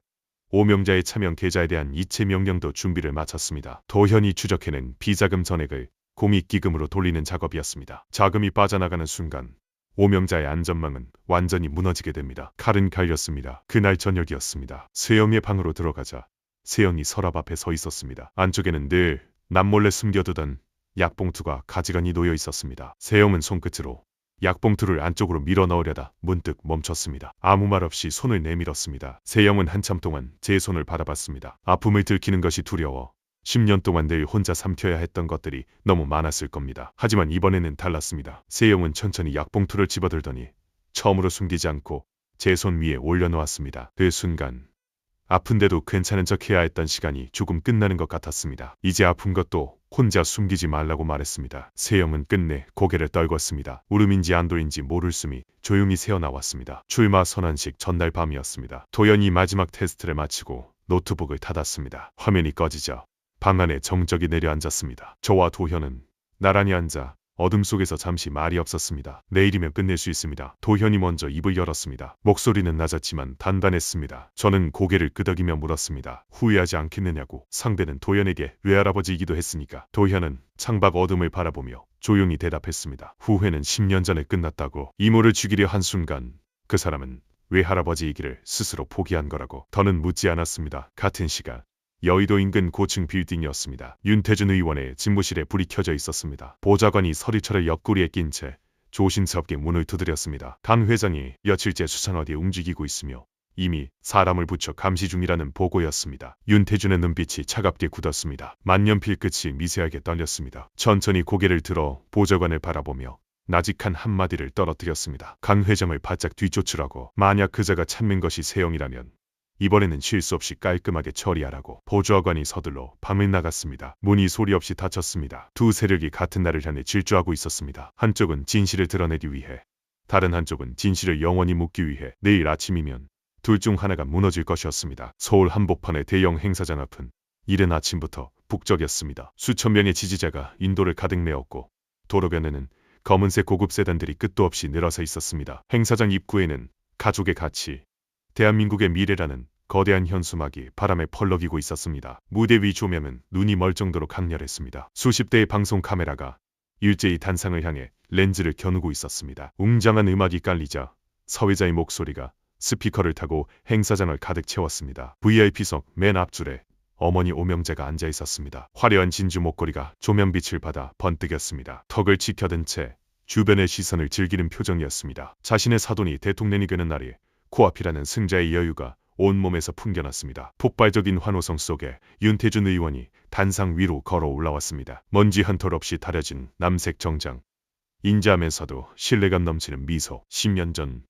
오명자의 차명 계좌에 대한 이체 명령도 준비를 마쳤습니다. 도현이 추적해낸 비자금 전액을 공익기금으로 돌리는 작업이었습니다. 자금이 빠져나가는 순간 오명자의 안전망은 완전히 무너지게 됩니다. 칼은 갈렸습니다. 그날 저녁이었습니다. 세영의 방으로 들어가자 세영이 서랍 앞에 서 있었습니다. 안쪽에는 늘 남몰래 숨겨두던 약봉투가 가지런히 놓여 있었습니다. 세영은 손끝으로 약봉투를 안쪽으로 밀어 넣으려다 문득 멈췄습니다. 아무 말 없이 손을 내밀었습니다. 세영은 한참 동안 제 손을 바라봤습니다. 아픔을 들키는 것이 두려워 10년 동안 늘 혼자 삼켜야 했던 것들이 너무 많았을 겁니다. 하지만 이번에는 달랐습니다. 세영은 천천히 약봉투를 집어들더니 처음으로 숨기지 않고 제 손 위에 올려놓았습니다. 그 순간 아픈데도 괜찮은 척 해야 했던 시간이 조금 끝나는 것 같았습니다. 이제 아픈 것도 혼자 숨기지 말라고 말했습니다. 세영은 끝내 고개를 떨궜습니다. 울음인지 안도인지 모를 숨이 조용히 새어나왔습니다. 출마 선언식 전날 밤이었습니다. 도연이 마지막 테스트를 마치고 노트북을 닫았습니다. 화면이 꺼지자 방 안에 정적이 내려앉았습니다. 저와 도현은 나란히 앉아 어둠 속에서 잠시 말이 없었습니다. 내일이면 끝낼 수 있습니다. 도현이 먼저 입을 열었습니다. 목소리는 낮았지만 단단했습니다. 저는 고개를 끄덕이며 물었습니다. 후회하지 않겠느냐고. 상대는 도현에게 외할아버지이기도 했으니까. 도현은 창밖 어둠을 바라보며 조용히 대답했습니다. 후회는 10년 전에 끝났다고. 이모를 죽이려 한 순간 그 사람은 외할아버지이기를 스스로 포기한 거라고. 더는 묻지 않았습니다. 같은 시간 여의도 인근 고층 빌딩이었습니다. 윤태준 의원의 집무실에 불이 켜져 있었습니다. 보좌관이 서리철의 옆구리에 낀 채 조심스럽게 문을 두드렸습니다. 강 회장이 며칠째 수상 어디에 움직이고 있으며 이미 사람을 붙여 감시 중이라는 보고였습니다. 윤태준의 눈빛이 차갑게 굳었습니다. 만년필 끝이 미세하게 떨렸습니다. 천천히 고개를 들어 보좌관을 바라보며 나직한 한마디를 떨어뜨렸습니다. 강 회장을 바짝 뒤쫓으라고. 만약 그자가 찾는 것이 세영이라면 이번에는 실수 없이 깔끔하게 처리하라고. 보좌관이 서둘러 방을 나갔습니다. 문이 소리 없이 닫혔습니다. 두 세력이 같은 날을 향해 질주하고 있었습니다. 한쪽은 진실을 드러내기 위해, 다른 한쪽은 진실을 영원히 묻기 위해. 내일 아침이면 둘 중 하나가 무너질 것이었습니다. 서울 한복판의 대형 행사장 앞은 이른 아침부터 북적였습니다. 수천 명의 지지자가 인도를 가득 메웠고 도로변에는 검은색 고급 세단들이 끝도 없이 늘어서 있었습니다. 행사장 입구에는 가족의 가치, 대한민국의 미래라는 거대한 현수막이 바람에 펄럭이고 있었습니다. 무대 위 조명은 눈이 멀 정도로 강렬했습니다. 수십 대의 방송 카메라가 일제히 단상을 향해 렌즈를 겨누고 있었습니다. 웅장한 음악이 깔리자 서회자의 목소리가 스피커를 타고 행사장을 가득 채웠습니다. VIP석 맨 앞줄에 어머니 오명자가 앉아 있었습니다. 화려한 진주 목걸이가 조명빛을 받아 번뜩였습니다. 턱을 치켜든 채 주변의 시선을 즐기는 표정이었습니다. 자신의 사돈이 대통령이 되는 날이 코앞이라는 승자의 여유가 온몸에서 풍겨났습니다. 폭발적인 환호성 속에 윤태준 의원이 단상 위로 걸어 올라왔습니다. 먼지 한 톨 없이 다려진 남색 정장, 인자하면서도 신뢰감 넘치는 미소. 10년 전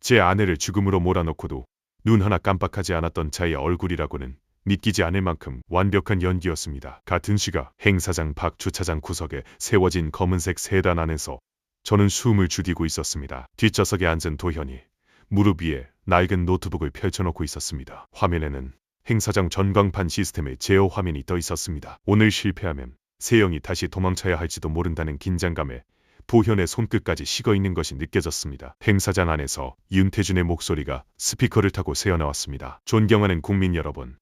제 아내를 죽음으로 몰아넣고도 눈 하나 깜빡하지 않았던 자의 얼굴이라고는 믿기지 않을 만큼 완벽한 연기였습니다. 같은 시각 행사장 밖 주차장 구석에 세워진 검은색 세단 안에서 저는 숨을 죽이고 있었습니다. 뒷좌석에 앉은 도현이 무릎 위에 낡은 노트북을 펼쳐놓고 있었습니다. 화면에는 행사장 전광판 시스템의 제어 화면이 떠 있었습니다. 오늘 실패하면 세영이 다시 도망쳐야 할지도 모른다는 긴장감에 도현의 손끝까지 식어있는 것이 느껴졌습니다. 행사장 안에서 윤태준의 목소리가 스피커를 타고 새어나왔습니다. 존경하는 국민 여러분,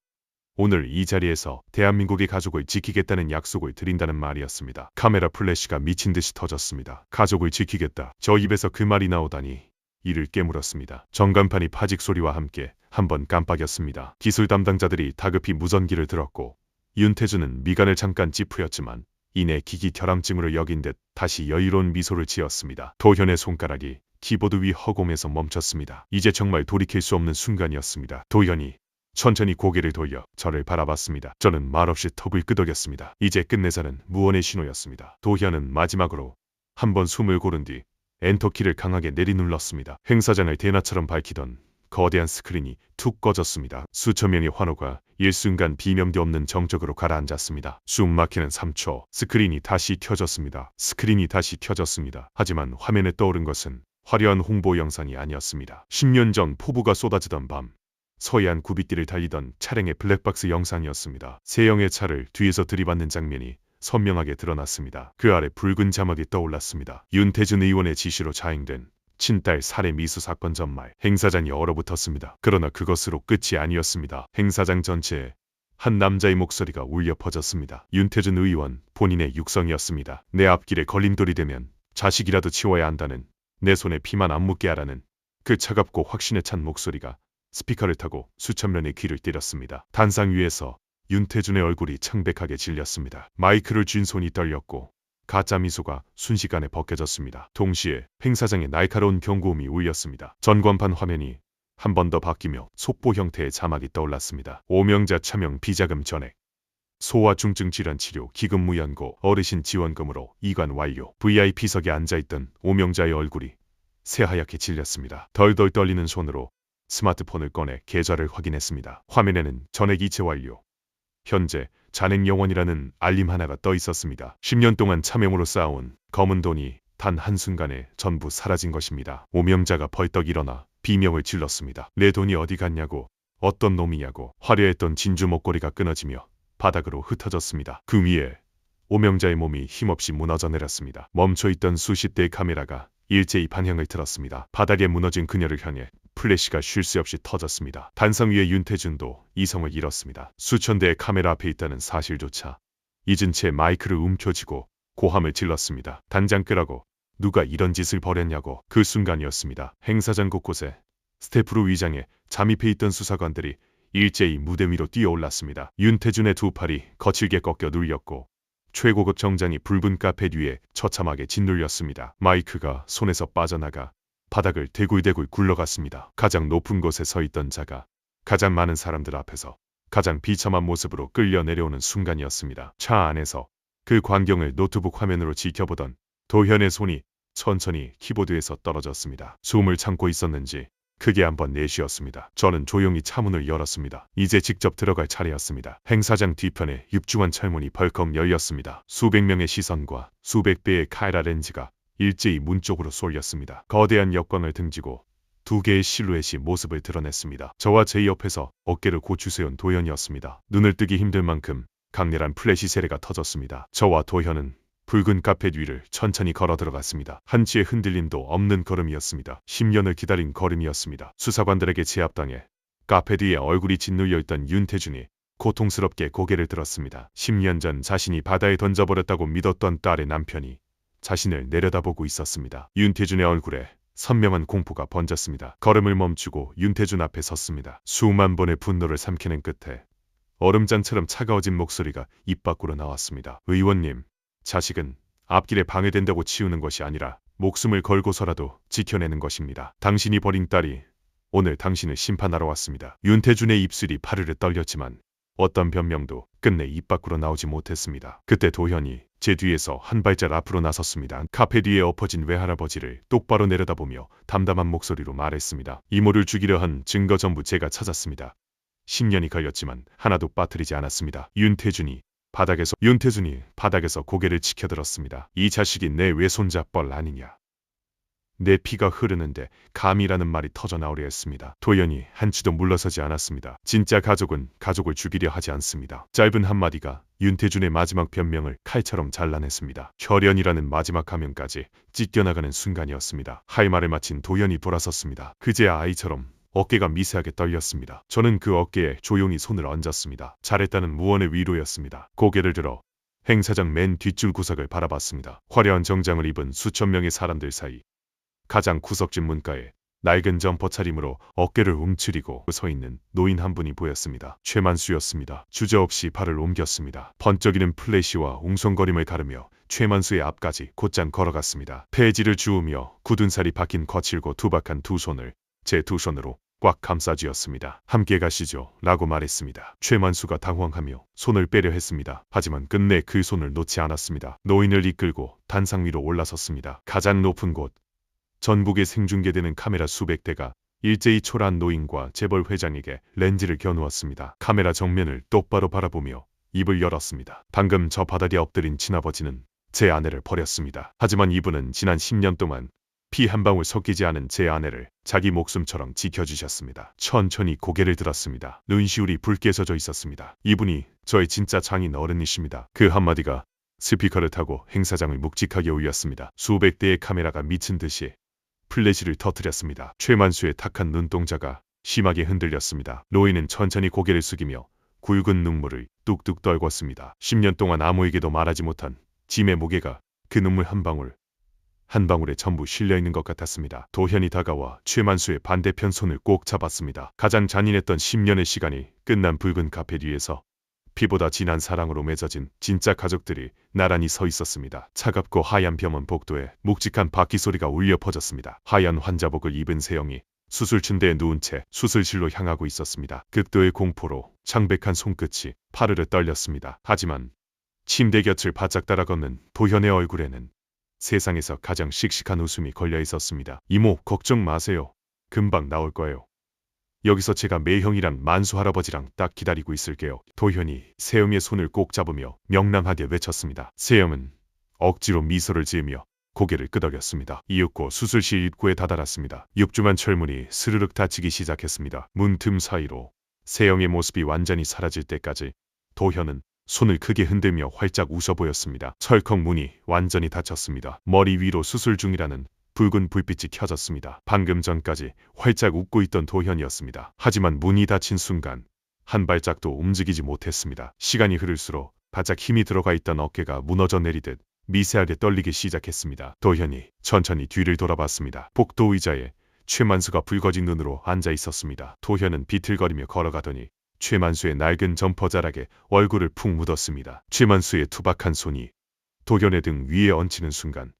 오늘 이 자리에서 대한민국의 가족을 지키겠다는 약속을 드린다는 말이었습니다. 카메라 플래시가 미친 듯이 터졌습니다. 가족을 지키겠다. 저 입에서 그 말이 나오다니 이를 깨물었습니다. 전광판이 파직 소리와 함께 한번 깜빡였습니다. 기술 담당자들이 다급히 무전기를 들었고 윤태준은 미간을 잠깐 찌푸렸지만 이내 기기 결함증으로 여긴 듯 다시 여유로운 미소를 지었습니다. 도현의 손가락이 키보드 위 허공에서 멈췄습니다. 이제 정말 돌이킬 수 없는 순간이었습니다. 도현이 천천히 고개를 돌려 저를 바라봤습니다. 저는 말없이 턱을 끄덕였습니다. 이제 끝내자는 무언의 신호였습니다. 도현은 마지막으로 한번 숨을 고른 뒤 엔터키를 강하게 내리눌렀습니다. 행사장을 대낮처럼 밝히던 거대한 스크린이 툭 꺼졌습니다. 수천 명의 환호가 일순간 비명도 없는 정적으로 가라앉았습니다. 숨 막히는 3초, 스크린이 다시 켜졌습니다. 스크린이 다시 켜졌습니다. 하지만 화면에 떠오른 것은 화려한 홍보 영상이 아니었습니다. 10년 전 포부가 쏟아지던 밤, 서해안 구빗길을 달리던 차량의 블랙박스 영상이었습니다. 세영의 차를 뒤에서 들이받는 장면이 선명하게 드러났습니다. 그 아래 붉은 자막이 떠올랐습니다. 윤태준 의원의 지시로 자행된 친딸 살해 미수 사건 전말. 행사장이 얼어붙었습니다. 그러나 그것으로 끝이 아니었습니다. 행사장 전체에 한 남자의 목소리가 울려 퍼졌습니다. 윤태준 의원 본인의 육성이었습니다. 내 앞길에 걸림돌이 되면 자식이라도 치워야 한다는, 내 손에 피만 안 묻게 하라는 그 차갑고 확신에 찬 목소리가 스피커를 타고 수천 명의 귀를 때렸습니다. 단상 위에서 윤태준의 얼굴이 창백하게 질렸습니다. 마이크를 쥔 손이 떨렸고 가짜 미소가 순식간에 벗겨졌습니다. 동시에 행사장에 날카로운 경고음이 울렸습니다. 전광판 화면이 한 번 더 바뀌며 속보 형태의 자막이 떠올랐습니다. 오명자 차명 비자금 전액, 소아중증 질환 치료 기금 무연고 어르신 지원금으로 이관 완료. VIP석에 앉아있던 오명자의 얼굴이 새하얗게 질렸습니다. 덜덜 떨리는 손으로 스마트폰을 꺼내 계좌를 확인했습니다. 화면에는 전액 이체 완료, 현재 잔액 영원이라는 알림 하나가 떠 있었습니다. 10년 동안 차명으로 쌓아온 검은 돈이 단 한순간에 전부 사라진 것입니다. 오명자가 벌떡 일어나 비명을 질렀습니다. 내 돈이 어디 갔냐고, 어떤 놈이냐고. 화려했던 진주 목걸이가 끊어지며 바닥으로 흩어졌습니다. 그 위에 오명자의 몸이 힘없이 무너져 내렸습니다. 멈춰있던 수십 대의 카메라가 일제히 방향을 틀었습니다. 바닥에 무너진 그녀를 향해 플래시가 쉴 새 없이 터졌습니다. 단상 위에 윤태준도 이성을 잃었습니다. 수천 대의 카메라 앞에 있다는 사실조차 잊은 채 마이크를 움켜쥐고 고함을 질렀습니다. 당장 끄라고, 누가 이런 짓을 벌였냐고. 그 순간이었습니다. 행사장 곳곳에 스태프로 위장해 잠입해 있던 수사관들이 일제히 무대 위로 뛰어올랐습니다. 윤태준의 두 팔이 거칠게 꺾여 눌렸고 최고급 정장이 붉은 카펫 위에 처참하게 짓눌렸습니다. 마이크가 손에서 빠져나가 바닥을 대굴대굴 굴러갔습니다. 가장 높은 곳에 서 있던 자가 가장 많은 사람들 앞에서 가장 비참한 모습으로 끌려 내려오는 순간이었습니다. 차 안에서 그 광경을 노트북 화면으로 지켜보던 도현의 손이 천천히 키보드에서 떨어졌습니다. 숨을 참고 있었는지 크게 한번 내쉬었습니다. 저는 조용히 차문을 열었습니다. 이제 직접 들어갈 차례였습니다. 행사장 뒤편에 육중한 철문이 벌컥 열렸습니다. 수백 명의 시선과 수백 배의 카메라 렌즈가 일제히 문 쪽으로 쏠렸습니다. 거대한 역광을 등지고 두 개의 실루엣이 모습을 드러냈습니다. 저와 제 옆에서 어깨를 고추 세운 도현이었습니다. 눈을 뜨기 힘들 만큼 강렬한 플래시 세례가 터졌습니다. 저와 도현은 붉은 카펫 위를 천천히 걸어 들어갔습니다. 한치의 흔들림도 없는 걸음이었습니다. 10년을 기다린 걸음이었습니다. 수사관들에게 제압당해 카펫 위에 얼굴이 짓눌려 있던 윤태준이 고통스럽게 고개를 들었습니다. 10년 전 자신이 바다에 던져버렸다고 믿었던 딸의 남편이 자신을 내려다보고 있었습니다. 윤태준의 얼굴에 선명한 공포가 번졌습니다. 걸음을 멈추고 윤태준 앞에 섰습니다. 수만 번의 분노를 삼키는 끝에 얼음장처럼 차가워진 목소리가 입 밖으로 나왔습니다. 의원님, 자식은 앞길에 방해된다고 치우는 것이 아니라 목숨을 걸고서라도 지켜내는 것입니다. 당신이 버린 딸이 오늘 당신을 심판하러 왔습니다. 윤태준의 입술이 파르르 떨렸지만 어떤 변명도 끝내 입 밖으로 나오지 못했습니다. 그때 도현이 제 뒤에서 한 발짝 앞으로 나섰습니다. 카페 뒤에 엎어진 외할아버지를 똑바로 내려다보며 담담한 목소리로 말했습니다. 이모를 죽이려 한 증거 전부 제가 찾았습니다. 10년이 걸렸지만 하나도 빠뜨리지 않았습니다. 윤태준이 바닥에서 고개를 치켜들었습니다. 이 자식이 내 외손자 뻘 아니냐. 내 피가 흐르는데 감이라는 말이 터져나오려 했습니다. 도연이 한치도 물러서지 않았습니다. 진짜 가족은 가족을 죽이려 하지 않습니다. 짧은 한마디가 윤태준의 마지막 변명을 칼처럼 잘라냈습니다. 혈연이라는 마지막 가면까지 찢겨나가는 순간이었습니다. 할 말을 마친 도연이 돌아섰습니다. 그제야 아이처럼 어깨가 미세하게 떨렸습니다. 저는 그 어깨에 조용히 손을 얹었습니다. 잘했다는 무언의 위로였습니다. 고개를 들어 행사장 맨 뒷줄 구석을 바라봤습니다. 화려한 정장을 입은 수천 명의 사람들 사이 가장 구석진 문가에 낡은 점퍼 차림으로 어깨를 움츠리고 서 있는 노인 한 분이 보였습니다. 최만수였습니다. 주저없이 발을 옮겼습니다. 번쩍이는 플래시와 웅성거림을 가르며 최만수의 앞까지 곧장 걸어갔습니다. 폐지를 주우며 굳은 살이 박힌 거칠고 투박한 두 손을 제 두 손으로 꽉 감싸쥐었습니다. 함께 가시죠 라고 말했습니다. 최만수가 당황하며 손을 빼려 했습니다. 하지만 끝내 그 손을 놓지 않았습니다. 노인을 이끌고 단상 위로 올라섰습니다. 가장 높은 곳, 전국에 생중계되는 카메라 수백 대가 일제히 초라한 노인과 재벌 회장에게 렌즈를 겨누었습니다. 카메라 정면을 똑바로 바라보며 입을 열었습니다. 방금 저 바닥에 엎드린 친아버지는 제 아내를 버렸습니다. 하지만 이분은 지난 10년 동안 피 한 방울 섞이지 않은 제 아내를 자기 목숨처럼 지켜주셨습니다. 천천히 고개를 들었습니다. 눈시울이 붉게 젖어 있었습니다. 이분이 저의 진짜 장인 어른이십니다. 그 한마디가 스피커를 타고 행사장을 묵직하게 울렸습니다. 수백 대의 카메라가 미친 듯이 플래시를 터뜨렸습니다. 최만수의 탁한 눈동자가 심하게 흔들렸습니다. 노인은 천천히 고개를 숙이며 굵은 눈물을 뚝뚝 떨궜습니다. 10년 동안 아무에게도 말하지 못한 짐의 무게가 그 눈물 한 방울에 전부 실려있는 것 같았습니다. 도현이 다가와 최만수의 반대편 손을 꼭 잡았습니다. 가장 잔인했던 10년의 시간이 끝난 붉은 카페 뒤에서 피보다 진한 사랑으로 맺어진 진짜 가족들이 나란히 서 있었습니다. 차갑고 하얀 병원 복도에 묵직한 바퀴 소리가 울려 퍼졌습니다. 하얀 환자복을 입은 세영이 수술 침대에 누운 채 수술실로 향하고 있었습니다. 극도의 공포로 창백한 손끝이 파르르 떨렸습니다. 하지만 침대 곁을 바짝 따라 걷는 도현의 얼굴에는 세상에서 가장 씩씩한 웃음이 걸려 있었습니다. 이모, 걱정 마세요. 금방 나올 거예요. 여기서 제가 매형이랑 만수 할아버지랑 딱 기다리고 있을게요. 도현이 세영의 손을 꼭 잡으며 명랑하게 외쳤습니다. 세영은 억지로 미소를 지으며 고개를 끄덕였습니다. 이윽고 수술실 입구에 다다랐습니다. 육중한 철문이 스르륵 닫히기 시작했습니다. 문틈 사이로 세영의 모습이 완전히 사라질 때까지 도현은 손을 크게 흔들며 활짝 웃어 보였습니다. 철컥 문이 완전히 닫혔습니다. 머리 위로 수술 중이라는 붉은 불빛이 켜졌습니다. 방금 전까지 활짝 웃고 있던 도현이었습니다. 하지만 문이 닫힌 순간 한 발짝도 움직이지 못했습니다. 시간이 흐를수록 바짝 힘이 들어가 있던 어깨가 무너져 내리듯 미세하게 떨리기 시작했습니다. 도현이 천천히 뒤를 돌아봤습니다. 복도 의자에 최만수가 붉어진 눈으로 앉아 있었습니다. 도현은 비틀거리며 걸어가더니 최만수의 낡은 점퍼 자락에 얼굴을 푹 묻었습니다. 최만수의 투박한 손이 도현의 등 위에 얹히는 순간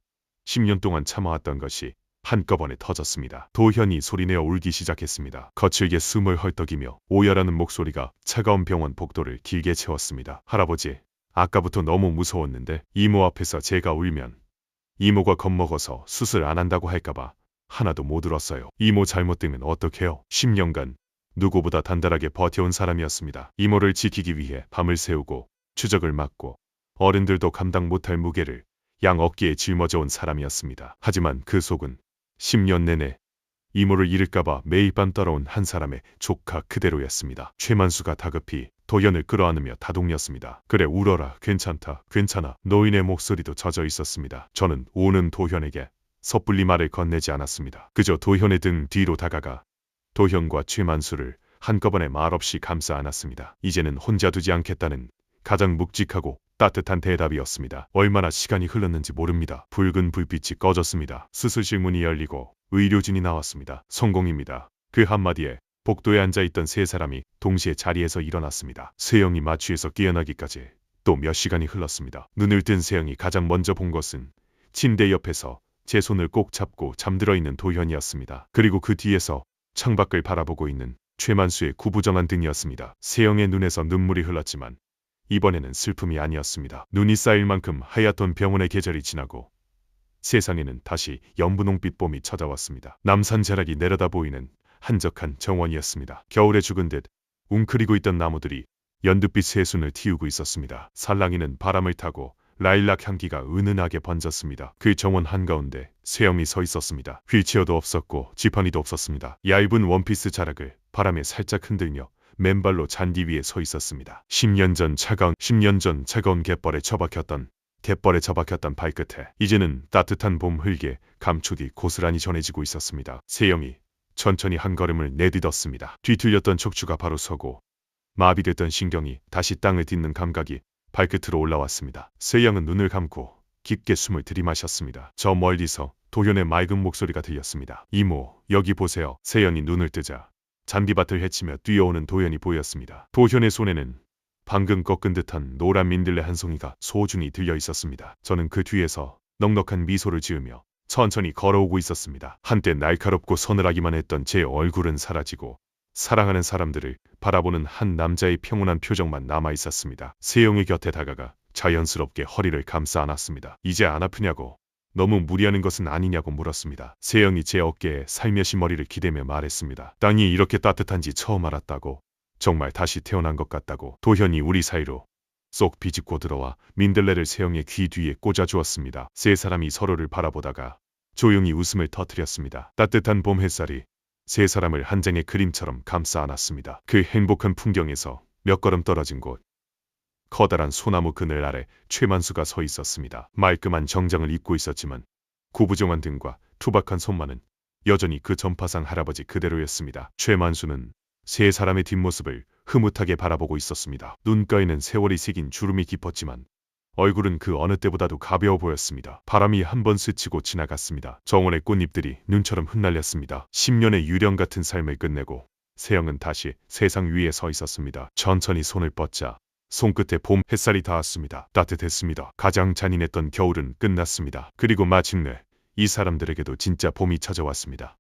10년 동안 참아왔던 것이 한꺼번에 터졌습니다. 도현이 소리내어 울기 시작했습니다. 거칠게 숨을 헐떡이며 오열하는 목소리가 차가운 병원 복도를 길게 채웠습니다. 할아버지, 아까부터 너무 무서웠는데 이모 앞에서 제가 울면 이모가 겁먹어서 수술 안 한다고 할까봐 하나도 못 울었어요. 이모 잘못되면 어떡해요? 10년간 누구보다 단단하게 버텨온 사람이었습니다. 이모를 지키기 위해 밤을 새우고 추적을 막고 어른들도 감당 못할 무게를 양 어깨에 짊어져온 사람이었습니다. 하지만 그 속은 10년 내내 이모를 잃을까봐 매일 밤 따라온 한 사람의 조카 그대로였습니다. 최만수가 다급히 도현을 끌어안으며 다독였습니다. 그래, 울어라. 괜찮다. 괜찮아. 노인의 목소리도 젖어 있었습니다. 저는 우는 도현에게 섣불리 말을 건네지 않았습니다. 그저 도현의 등 뒤로 다가가 도현과 최만수를 한꺼번에 말없이 감싸 안았습니다. 이제는 혼자 두지 않겠다는 가장 묵직하고 따뜻한 대답이었습니다. 얼마나 시간이 흘렀는지 모릅니다. 붉은 불빛이 꺼졌습니다. 수술실 문이 열리고 의료진이 나왔습니다. 성공입니다. 그 한마디에 복도에 앉아있던 세 사람이 동시에 자리에서 일어났습니다. 세영이 마취에서 깨어나기까지 또 몇 시간이 흘렀습니다. 눈을 뜬 세영이 가장 먼저 본 것은 침대 옆에서 제 손을 꼭 잡고 잠들어 있는 도현이었습니다. 그리고 그 뒤에서 창밖을 바라보고 있는 최만수의 구부정한 등이었습니다. 세영의 눈에서 눈물이 흘렀지만 이번에는 슬픔이 아니었습니다. 눈이 쌓일 만큼 하얗던 병원의 계절이 지나고 세상에는 다시 연분홍빛 봄이 찾아왔습니다. 남산자락이 내려다 보이는 한적한 정원이었습니다. 겨울에 죽은 듯 웅크리고 있던 나무들이 연두빛 새순을 틔우고 있었습니다. 살랑이는 바람을 타고 라일락 향기가 은은하게 번졌습니다. 그 정원 한가운데 세영이 서 있었습니다. 휠체어도 없었고 지팡이도 없었습니다. 얇은 원피스 자락을 바람에 살짝 흔들며 맨발로 잔디 위에 서 있었습니다. 10년 전 차가운 갯벌에 처박혔던 발끝에 이제는 따뜻한 봄 흙에 감촉이 고스란히 전해지고 있었습니다. 세영이 천천히 한 걸음을 내딛었습니다. 뒤틀렸던 척추가 바로 서고 마비됐던 신경이 다시 땅을 딛는 감각이 발끝으로 올라왔습니다. 세영은 눈을 감고 깊게 숨을 들이마셨습니다. 저 멀리서 도현의 맑은 목소리가 들렸습니다. 이모, 여기 보세요. 세영이 눈을 뜨자 잔디밭을 헤치며 뛰어오는 도현이 보였습니다. 도현의 손에는 방금 꺾은 듯한 노란 민들레 한 송이가 소중히 들려 있었습니다. 저는 그 뒤에서 넉넉한 미소를 지으며 천천히 걸어오고 있었습니다. 한때 날카롭고 서늘하기만 했던 제 얼굴은 사라지고 사랑하는 사람들을 바라보는 한 남자의 평온한 표정만 남아 있었습니다. 세영의 곁에 다가가 자연스럽게 허리를 감싸 안았습니다. 이제 안 아프냐고, 너무 무리하는 것은 아니냐고 물었습니다. 세영이 제 어깨에 살며시 머리를 기대며 말했습니다. 땅이 이렇게 따뜻한지 처음 알았다고, 정말 다시 태어난 것 같다고. 도현이 우리 사이로 쏙 비집고 들어와 민들레를 세영의 귀 뒤에 꽂아 주었습니다. 세 사람이 서로를 바라보다가 조용히 웃음을 터뜨렸습니다. 따뜻한 봄 햇살이 세 사람을 한 장의 그림처럼 감싸 안았습니다. 그 행복한 풍경에서 몇 걸음 떨어진 곳, 커다란 소나무 그늘 아래 최만수가 서 있었습니다. 말끔한 정장을 입고 있었지만 구부정한 등과 투박한 손만은 여전히 그 전파상 할아버지 그대로였습니다. 최만수는 세 사람의 뒷모습을 흐뭇하게 바라보고 있었습니다. 눈가에는 세월이 새긴 주름이 깊었지만 얼굴은 그 어느 때보다도 가벼워 보였습니다. 바람이 한번 스치고 지나갔습니다. 정원의 꽃잎들이 눈처럼 흩날렸습니다. 10년의 유령 같은 삶을 끝내고 세영은 다시 세상 위에 서 있었습니다. 천천히 손을 뻗자 손끝에 봄 햇살이 닿았습니다. 따뜻했습니다. 가장 잔인했던 겨울은 끝났습니다. 그리고 마침내 이 사람들에게도 진짜 봄이 찾아왔습니다.